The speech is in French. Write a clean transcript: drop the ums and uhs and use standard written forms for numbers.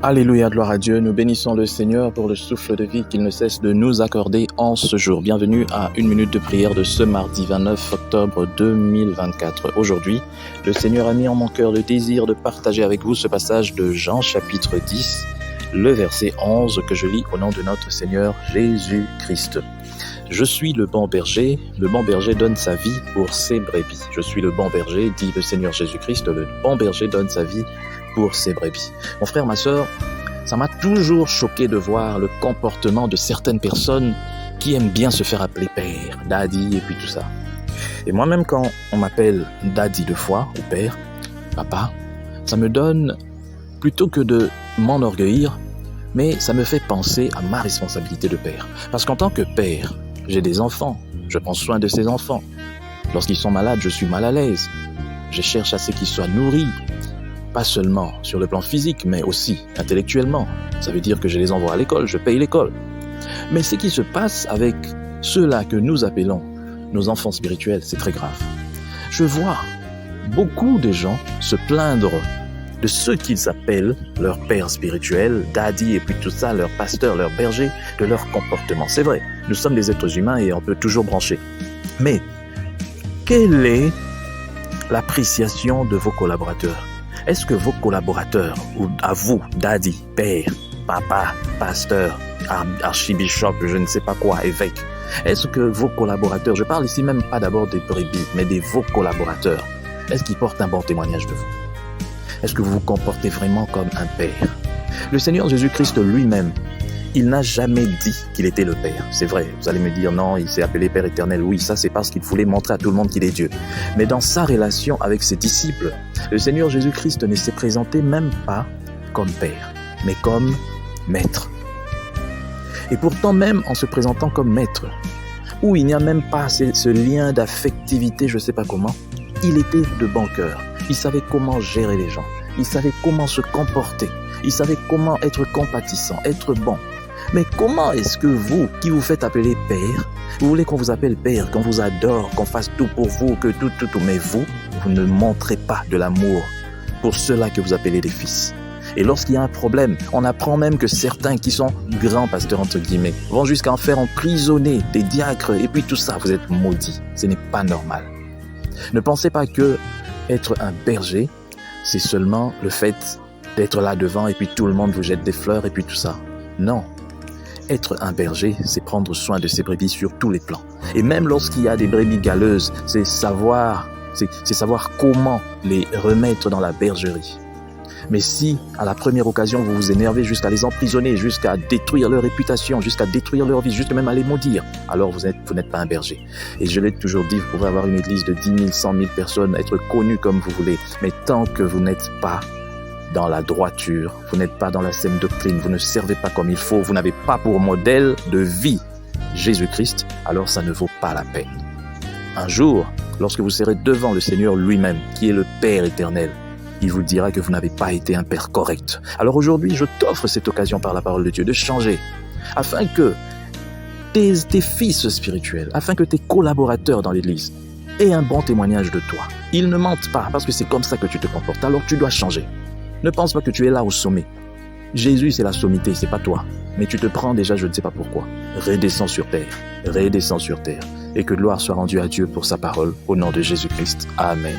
Alléluia, gloire à Dieu. Nous bénissons le Seigneur pour le souffle de vie qu'il ne cesse de nous accorder en ce jour. Bienvenue à une minute de prière de ce mardi 29 octobre 2024. Aujourd'hui, le Seigneur a mis en mon cœur le désir de partager avec vous ce passage de Jean chapitre 10, le verset 11 que je lis au nom de notre Seigneur Jésus-Christ. Je suis le bon berger donne sa vie pour ses brebis. Je suis le bon berger, dit le Seigneur Jésus-Christ, le bon berger donne sa vie pour ses brebis. Mon frère, ma sœur, ça m'a toujours choqué de voir le comportement de certaines personnes qui aiment bien se faire appeler père, daddy et puis tout ça. Et moi-même, quand on m'appelle daddy deux fois, ou père, papa, ça me donne, plutôt que de m'enorgueillir, mais ça me fait penser à ma responsabilité de père. Parce qu'en tant que père, j'ai des enfants, je prends soin de ces enfants. Lorsqu'ils sont malades, je suis mal à l'aise. Je cherche à ce qu'ils soient nourris. Pas seulement sur le plan physique, mais aussi intellectuellement. Ça veut dire que je les envoie à l'école, je paye l'école. Mais ce qui se passe avec ceux-là que nous appelons nos enfants spirituels, c'est très grave. Je vois beaucoup de gens se plaindre de ceux qu'ils appellent leur père spirituel, daddy et puis tout ça, leur pasteur, leur berger, de leur comportement. C'est vrai, nous sommes des êtres humains et on peut toujours brancher. Mais quelle est l'appréciation de vos collaborateurs? Est-ce que vos collaborateurs, ou à vous, daddy, père, papa, pasteur, archibishop, je ne sais pas quoi, évêque, est-ce que vos collaborateurs, je parle ici même pas d'abord des brebis, mais de vos collaborateurs, est-ce qu'ils portent un bon témoignage de vous? Est-ce que vous vous comportez vraiment comme un père? Le Seigneur Jésus-Christ lui-même, il n'a jamais dit qu'il était le Père. C'est vrai, vous allez me dire non, il s'est appelé Père éternel. Oui, ça c'est parce qu'il voulait montrer à tout le monde qu'il est Dieu. Mais dans sa relation avec ses disciples, le Seigneur Jésus-Christ ne s'est présenté même pas comme Père, mais comme Maître. Et pourtant, même en se présentant comme Maître, où il n'y a même pas ce lien d'affectivité, je ne sais pas comment, il était de bon cœur. Il savait comment gérer les gens. Il savait comment se comporter. Il savait comment être compatissant, être bon. Mais comment est-ce que vous, qui vous faites appeler Père, vous voulez qu'on vous appelle Père, qu'on vous adore, qu'on fasse tout pour vous, que tout, mais vous ne montrez pas de l'amour pour ceux-là que vous appelez des fils. Et lorsqu'il y a un problème, on apprend même que certains qui sont grands pasteurs, entre guillemets, vont jusqu'à en faire emprisonner des diacres, et puis tout ça, vous êtes maudits. Ce n'est pas normal. Ne pensez pas que être un berger, c'est seulement le fait d'être là devant et puis tout le monde vous jette des fleurs et puis tout ça. Non. Être un berger, c'est prendre soin de ses brebis sur tous les plans. Et même lorsqu'il y a des brebis galeuses, c'est savoir comment les remettre dans la bergerie. Mais si, à la première occasion, vous vous énervez jusqu'à les emprisonner, jusqu'à détruire leur réputation, jusqu'à détruire leur vie, jusqu'à même à les maudire, alors vous n'êtes pas un berger. Et je l'ai toujours dit, vous pouvez avoir une église de 10 000, 100 000 personnes, être connu comme vous voulez, mais tant que vous n'êtes pas dans la droiture, vous n'êtes pas dans la saine doctrine, vous ne servez pas comme il faut, vous n'avez pas pour modèle de vie Jésus-Christ, alors ça ne vaut pas la peine. Un jour, lorsque vous serez devant le Seigneur lui-même, qui est le Père éternel, il vous dira que vous n'avez pas été un père correct. Alors aujourd'hui, je t'offre cette occasion par la parole de Dieu de changer, afin que tes fils spirituels, afin que tes collaborateurs dans l'église aient un bon témoignage de toi. Ils ne mentent pas, parce que c'est comme ça que tu te comportes, alors tu dois changer. Ne pense pas que tu es là au sommet. Jésus, c'est la sommité, c'est pas toi. Mais tu te prends déjà, je ne sais pas pourquoi. Redescends sur terre, et que gloire soit rendue à Dieu pour sa parole, au nom de Jésus-Christ. Amen.